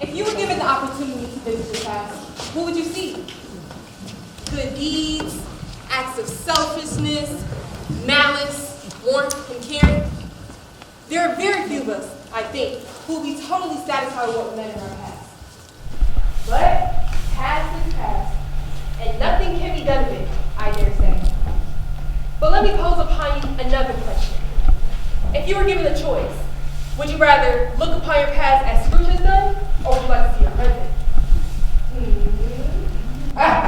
If you were given the opportunity to visit your past, what would you see? Good deeds, acts of selfishness, malice, warmth, and caring. There are very few of us, I think, who will be totally satisfied with what we met in our past. But past is past, and nothing can be done with it, I dare say. But let me pose upon you another question. If you were given a choice, would you rather look upon your past as Scrooge has done, or would you like to see your present?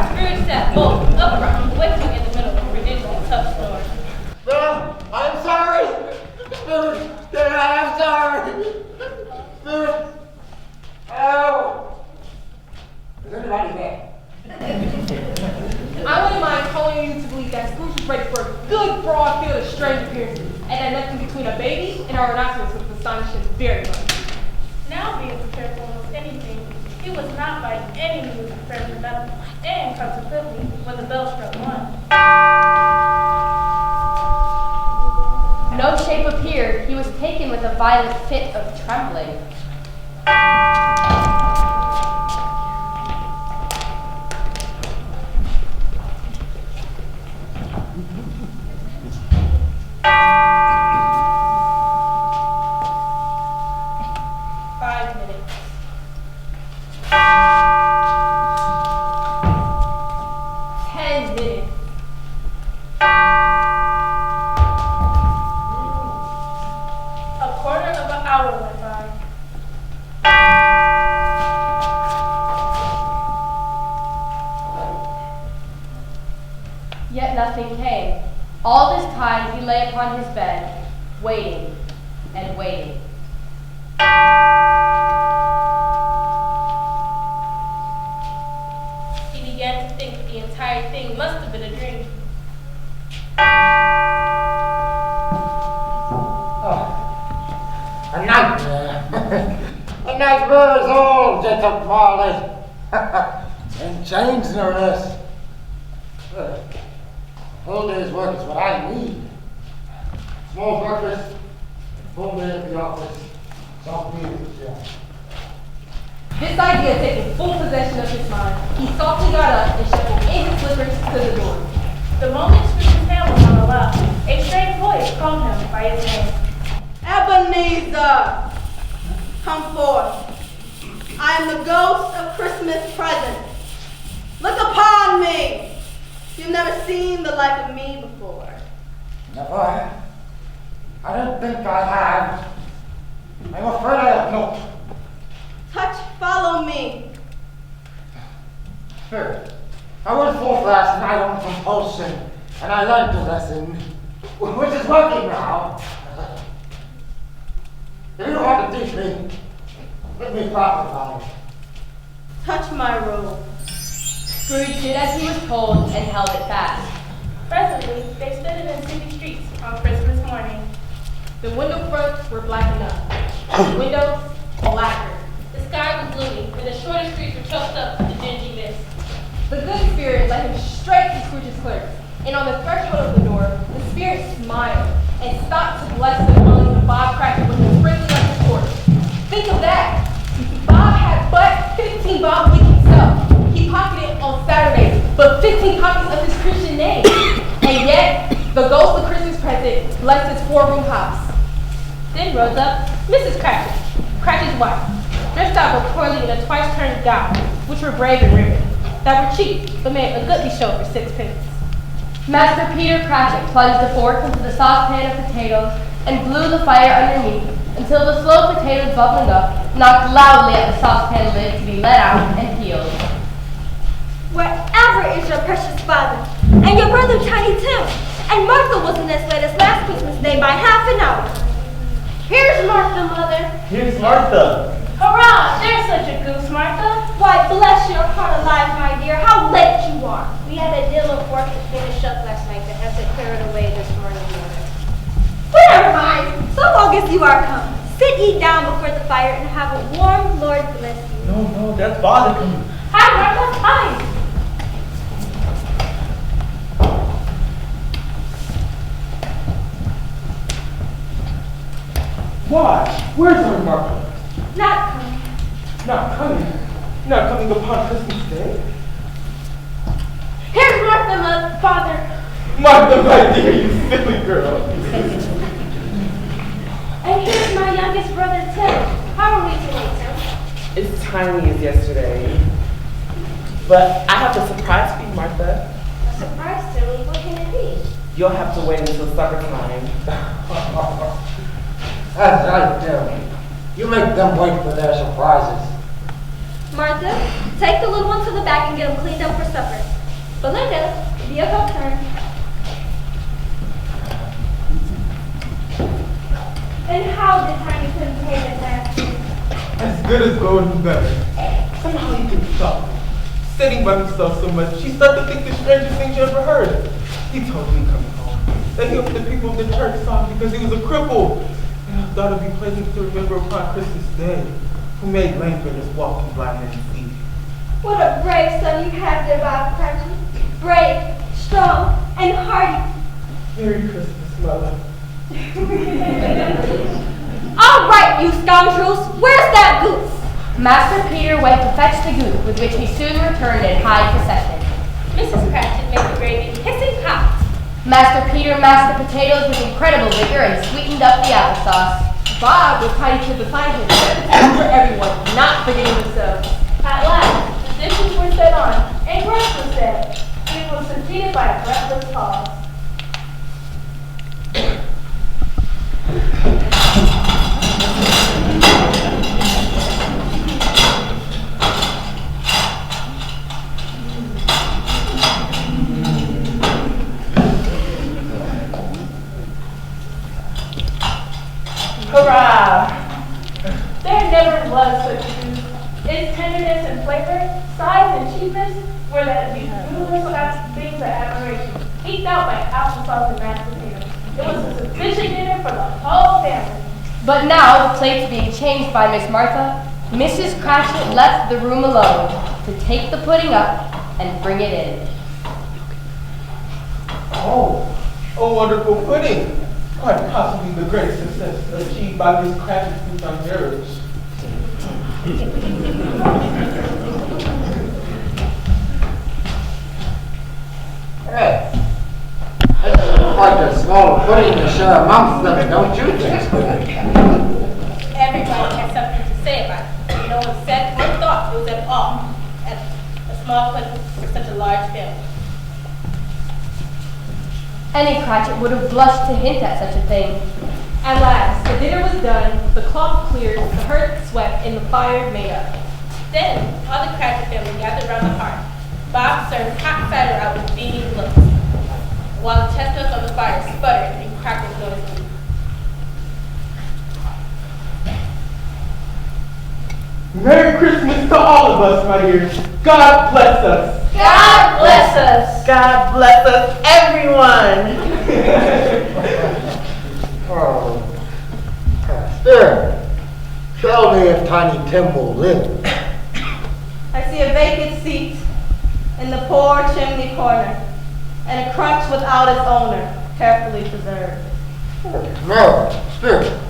Scrooge sat bolt upright, waiting in the middle of a ridiculous tough story. Well, I'm sorry. I'm sorry. Oh. Is anybody there? I wouldn't mind calling you to believe that Scrooge was ready for a good broad field of strange appearances, and that nothing between a baby and a rhinoceros would astonish him very much. Now being prepared for almost anything, he was not by any means prepared for nothing, and consequently, when the bell struck one. No shape appeared. He was taken with a violent fit of trembling. Yet nothing came. All this time he lay upon his bed, waiting and waiting. He began to think the entire thing must have been a dream. Oh, a nightmare. A nightmare is all, Jacob Marley. And chains no less. Whole day's work is what I need. Small breakfast, full day at the office, soft meals, yeah. This idea taking full possession of his mind, he softly got up and shuffled in his slippers to the door. The moment Scrooge's hand was on the lock, a strange voice called him by his name. Ebenezer, come forth. I am the ghost of Christmas present. Look upon me. You've never seen the like of me before. Never. I don't think I have. I'm afraid I have not. Touch, follow me. Sure. I went forth last night on compulsion, and I learned a lesson, which is working now. If you don't want to teach me, let me profit by it. Touch my robe. Scrooge did as he was told and held it fast. Presently, they stood in city streets on Christmas morning. The window fronts were black enough. The windows blacker. The sky was gloomy, and the shorter streets were choked up with a dingy mist. The good spirit led him straight to Scrooge's clerk, and on the threshold of the door, the spirit smiled and stopped to bless the dwelling of Bob Cratchit with a sprinkling of his torch. Think of that! Bob had but 15 bob a week himself. He pocketed on Saturdays, but 15 copies of his Christian name. And yet, the ghost of Christmas present blessed his four-room house. Then rose up Mrs. Cratchit, Cratchit's wife, dressed out poorly in a twice-turned gown, which were brave and ribbon, that were cheap, but made a goodly show for 6 pence. Master Peter Cratchit plunged the fork into the saucepan of potatoes and blew the fire underneath until the slow potatoes bubbling up knocked loudly at the saucepan lid to be let out and peeled. Wherever is your precious father, and your brother Tiny Tim, and Martha wasn't as late as last Christmas Day by half an hour. Here's Martha, Mother. Here's Martha. Hurrah! There's such a goose, Martha. Why, bless your heart alive, my dear, how late you are. We had a deal of work to finish up last night that has to clear it away this morning, Mother. But never mind, so long as you are come. Sit ye down before the fire and have a warm Lord bless you. No, that's Father coming. Hi, Martha. Hi. Why? Where's my Martha? Not coming. Not coming upon Christmas Day. Here's Martha, Father. Martha, my dear, you silly girl. And here's my youngest brother, Tim. How are we today, Tim? It's tiny as yesterday. But I have a surprise for you, Martha. A surprise, Tilly. What can it be? You'll have to wait until supper time. That's right, Tim. You make them wait for their surprises. Martha, take the little one to the back and get him cleaned up for supper. Belinda, be your turn. And how did Tiny Tim pay the tax? As good as gold and better. Somehow he could stop. Sitting by himself so much, she started to think the strangest thing she ever heard. He told me coming home that he hoped the people of the church saw him because he was a cripple. And I thought it'd be pleasant to remember upon Christmas Day who made lame beggars walk and blind men see. What a brave son you have there, Bob Cratchit. Brave, strong, and hardy. Merry Christmas, Mother. All right, you scoundrels, where's that goose? Master Peter went to fetch the goose, with which he soon returned in high procession. Mrs. Cratchit made the gravy hissing hot. Master Peter mashed the potatoes with incredible vigor and sweetened up the applesauce. Bob was hiding to the side for everyone, not forgetting themselves. At last, the dishes were set on, and grace was said. It was succeeded by a breathless pause. Hurrah! There never was such a goose. Its tenderness and flavor, size and cheapness were that these beautiful things of admiration, eked out by applesauce and mashed potatoes. It was a sufficient dinner for the whole family. But now, the plates being changed by Miss Martha, Mrs. Cratchit left the room alone to take the pudding up and bring it in. Oh, a wonderful pudding. Quite possibly the greatest success achieved by Miss Cratchit's fruit on marriage. Hey, that's quite a small pudding to share amongst them, don't you think? Everybody had something to say about it. No one said or thought it was at all a small pudding for such a large family. Any Cratchit would have blushed to hint at such a thing. At last, the dinner was done, the cloth cleared, the hearth swept, and the fire made up. Then, all the Cratchit family gathered round the hearth. Bob served hot cider out with beaming looks, while the chestnuts on the fire sputtered and crackled noisily. Merry Christmas to all of us, my dears. God bless us. God bless us. God bless us, everyone! Oh, Pastor, tell me if Tiny Tim will live. I see a vacant seat in the poor chimney corner, and a crutch without its owner, carefully preserved. No, Spirit,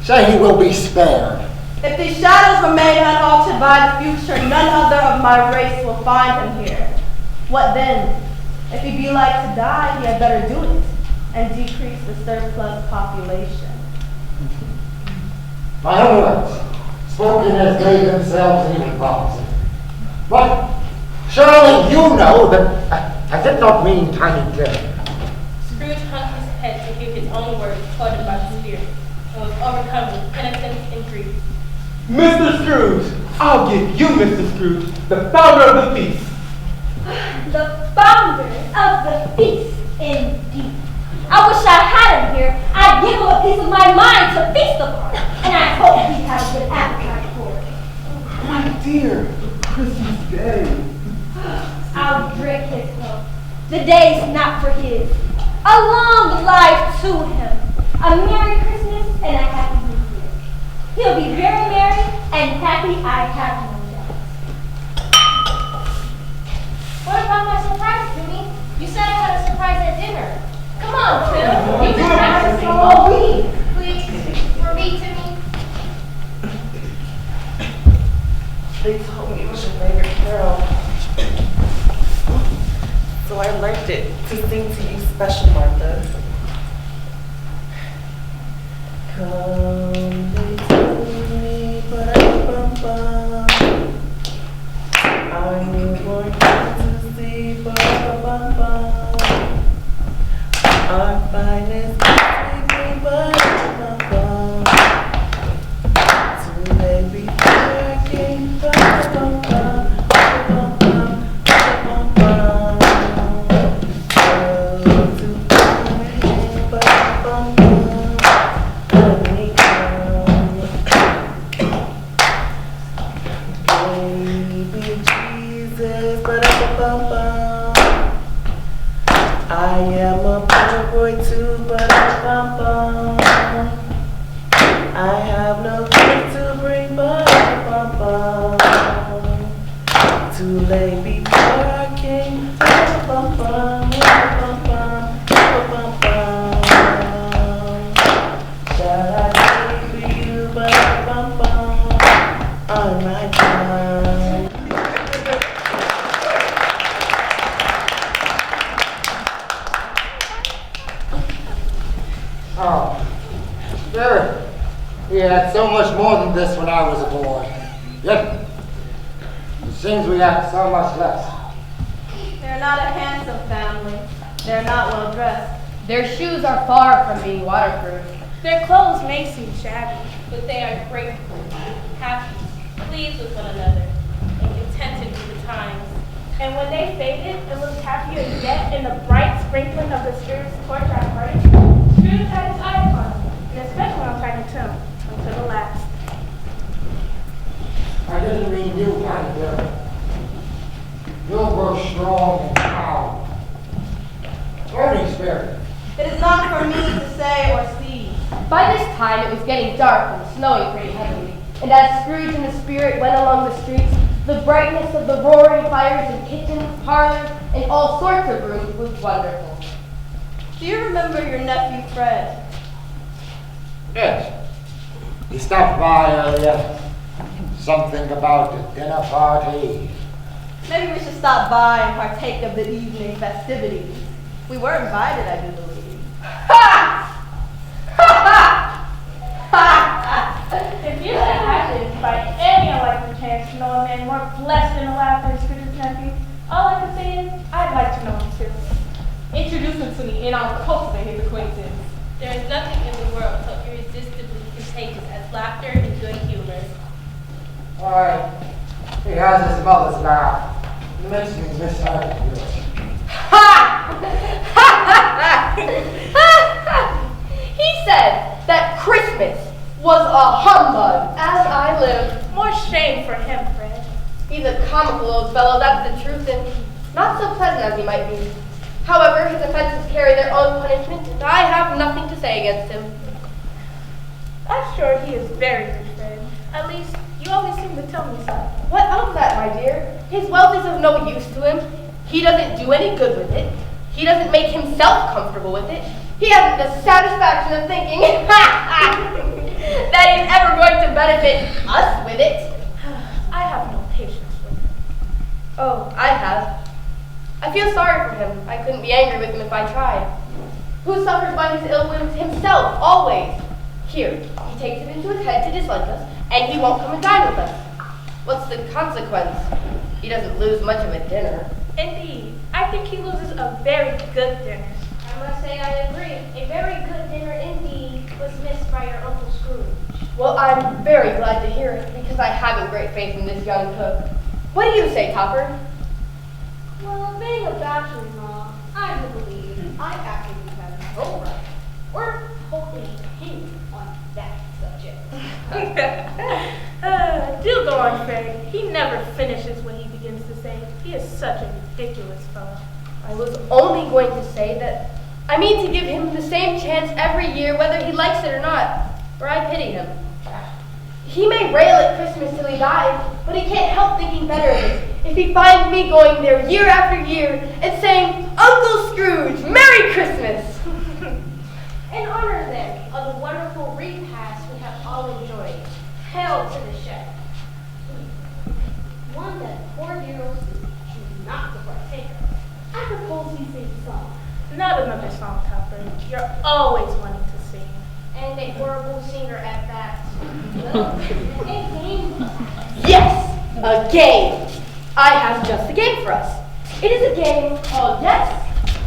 say he will be spared. If these shadows remain unaltered by the future, none other of my race will find him here. What then? If he be like to die, he had better do it, and decrease the surplus population. My own words, spoken as they themselves even prophecy. But surely you know that I did not mean Tiny Tim. Scrooge hung his head to hear his own words quoted by the Spirit, and was overcome with penitence and grief. Mr. Scrooge, I'll give you, Mr. Scrooge, the founder of the feast. The founder of the feast, indeed. I wish I had him here. I'd give him a piece of my mind to feast upon, and I hope he has a good appetite for it. My dear, Christmas Day. I'll drink his health. The day's not for his. A long life to him. A Merry Christmas and a Happy New Year. He'll be very merry and happy, I have no doubt. What about my surprise, Timmy? You said I had a surprise at dinner. Come on, Tim. You can practice. Oh, Please, for me, Timmy. They told me it was your favorite carol. So I learned it to sing to you special, Martha. Come, they told me, ba-da-bum-bum. Are you born to see, ba-da-bum-bum? Our finest baby, ba-da-bum-bum. Too late before I came, ba-da-bum-bum, ba-da-bum-bum, ba-da-bum-bum. Oh, to find, ba-da-bum-bum, let me come. Baby Jesus, ba-da-bum-bum. I am a poor boy too, ba-da-bum-bum. I have no gift to bring, ba-da-bum-bum. Too late before I came, ba-da-bum-bum, ba-da-bum-bum, ba-da-bum-bum. Shall I sing for you, ba-da-bum-bum, on my time? Oh, sure. He had so much more than this when I was a boy. Yet, it seems we have so much less. They're not a handsome family. They're not well dressed. Their shoes are far from being waterproof. Their clothes may seem shabby, but they are grateful, happy, pleased with one another, and contented with the times. And when they faded and looked happier yet in the bright sprinkling of the Spirit's torch at party, Scrooge had his eye upon them, and especially on Tiny Tim, until the last. I didn't mean you, Tiny Tim. You'll grow strong and proud. Learning spirit. It is not for me to say or see. By this time it was getting dark and snowing pretty heavily, and as Scrooge and the Spirit went along the streets, the brightness of the roaring fires in kitchens, parlors, and all sorts of rooms was wonderful. Do you remember your nephew Fred? Yes. He stopped by earlier. Something about a dinner party. Maybe we should stop by and partake of the evening festivities. We were invited, I do believe. If you had happened by any unlikely chance to know a man more blessed in the laughter than Scrooge's nephew, all I can say is, I'd like to know him too. Introduce him to me, and I'll cultivate his acquaintance. There is nothing in the world so irresistibly contagious as laughter and good humor. Why, he has his mother's laugh. It makes me miss her. He said that Christmas was a humbug, as I live. More shame for him, Fred. He's a comical old fellow, that's the truth, and not so pleasant as he might be. However, his offenses carry their own punishment, and I have nothing to say against him. I'm sure he is very good, Fred. At least, you always seem to tell me so. What of that, my dear? His wealth is of no use to him. He doesn't do any good with it. He doesn't make himself comfortable with it. He hasn't the satisfaction of thinking that he's ever going to benefit us with it. I have no patience with him. Oh, I have. I feel sorry for him. I couldn't be angry with him if I tried. Who suffers by his ill whims himself, always? Here, he takes it into his head to dislike us, and he won't come and dine with us. What's the consequence? He doesn't lose much of a dinner. Indeed, I think he loses a very good dinner. I must say I agree. A very good dinner indeed was missed by your Uncle Scrooge. Well, I'm very glad to hear it, because I haven't great faith in this young cook. What do you say, Topper? Well, being a bachelor-in-law, I do believe I actually have no right or holding opinion on that subject. Do go on, Fred. He never finishes what he begins to say. He is such a ridiculous fellow. I was only going to say that I mean to give him the same chance every year, whether he likes it or not, for I pity him. He may rail at Christmas till he dies, but he can't help thinking better of it if he finds me going there year after year and saying, Uncle Scrooge, Merry Christmas! In honor, then, of the wonderful repast we have all enjoyed, hail to the chef. Yes, a game. I have just a game for us. It is a game called Yes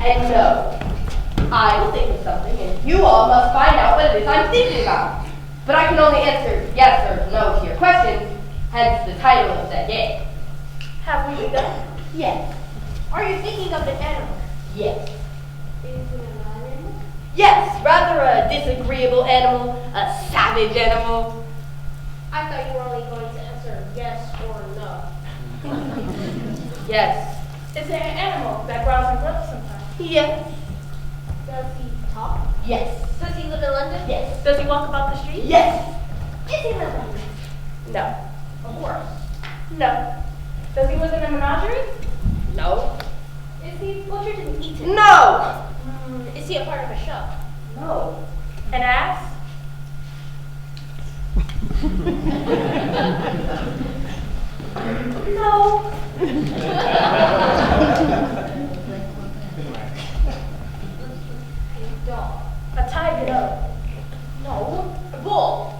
and No. I will think of something, and you all must find out what it is I'm thinking about. But I can only answer yes or no to your questions, hence the title of that game. Have we begun? Yes. Are you thinking of an animal? Yes. Is it an animal? Yes, rather a disagreeable animal, a savage animal. I thought you were only going to answer yes or no. Yes. Is it an animal that growls and grunts sometimes? Yes. Does he talk? Yes. Does he live in London? Yes. Does he walk about the street? Yes. Is he live in London? No. A horse? No. Does he live in a menagerie? No. Is he butchered and eaten? No. Is he a part of a show? No. An ass? No. A dog? A tiger? No. A bull.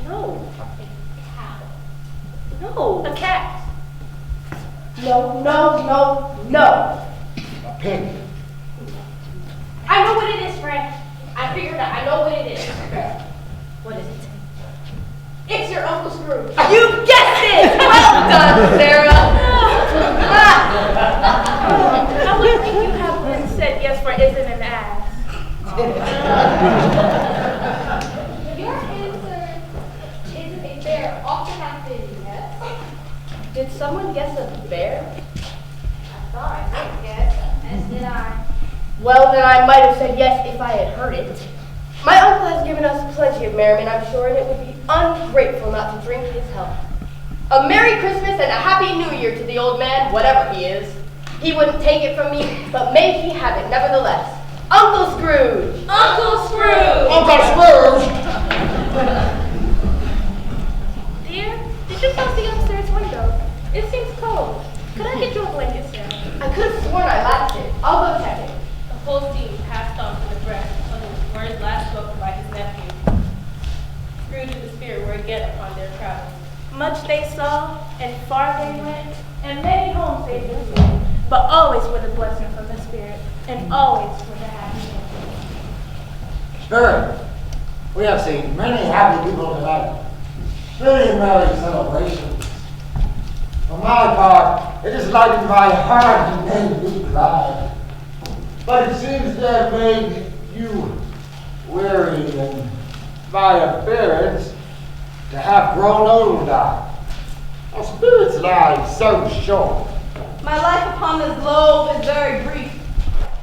No. A cow? No. A cat? No, no, no, no. A pig. I know what it is, Frank. I figured out. I know what it is. What is it? It's your Uncle Scrooge. You guessed it! Well done, Sarah. I would think you have said yes for isn't an ass. Your answer isn't a bear. Often has been yes. Did someone guess a bear? I thought I did guess. As did I. Well, then I might have said yes if I had heard it. My uncle has given us plenty of merriment, I'm sure, and it would be ungrateful not to drink his health. A Merry Christmas and a Happy New Year to the old man, whatever he is. He wouldn't take it from me, but may he have it nevertheless. Uncle Scrooge! Uncle Scrooge! Uncle Scrooge! Dear, did you close the upstairs window? It seems cold. Could I get you a blanket, Sarah? I could have sworn I latched it. I'll go check it. The whole scene passed on to the breath of the words last spoken by his nephew. Scrooge and the spirit were again upon their travels. Much they saw, and far they went, and many homes they visited, but always with a blessing from the Spirit, and always with a happy ending. Spirit, we have seen many happy people tonight. Many merry celebrations. For my part, it has lightened my heart and made me glad. But it seems to have made you weary in my appearance to have grown older. Our spirits lie so short. My life upon this globe is very brief.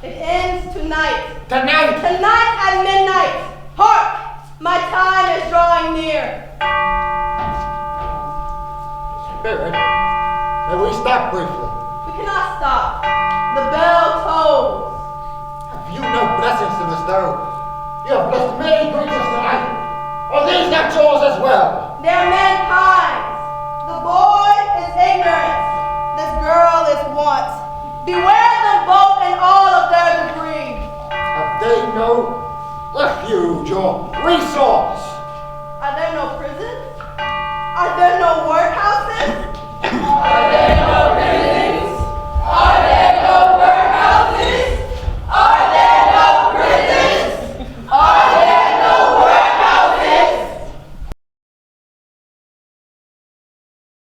It ends tonight. Tonight, Tonight at midnight. Hark! My time is drawing near. Spirit, may we stop briefly? We cannot stop. The bell tolls. Have you no blessings to bestow? You have blessed many creatures tonight. Are these not yours as well? They are mankind.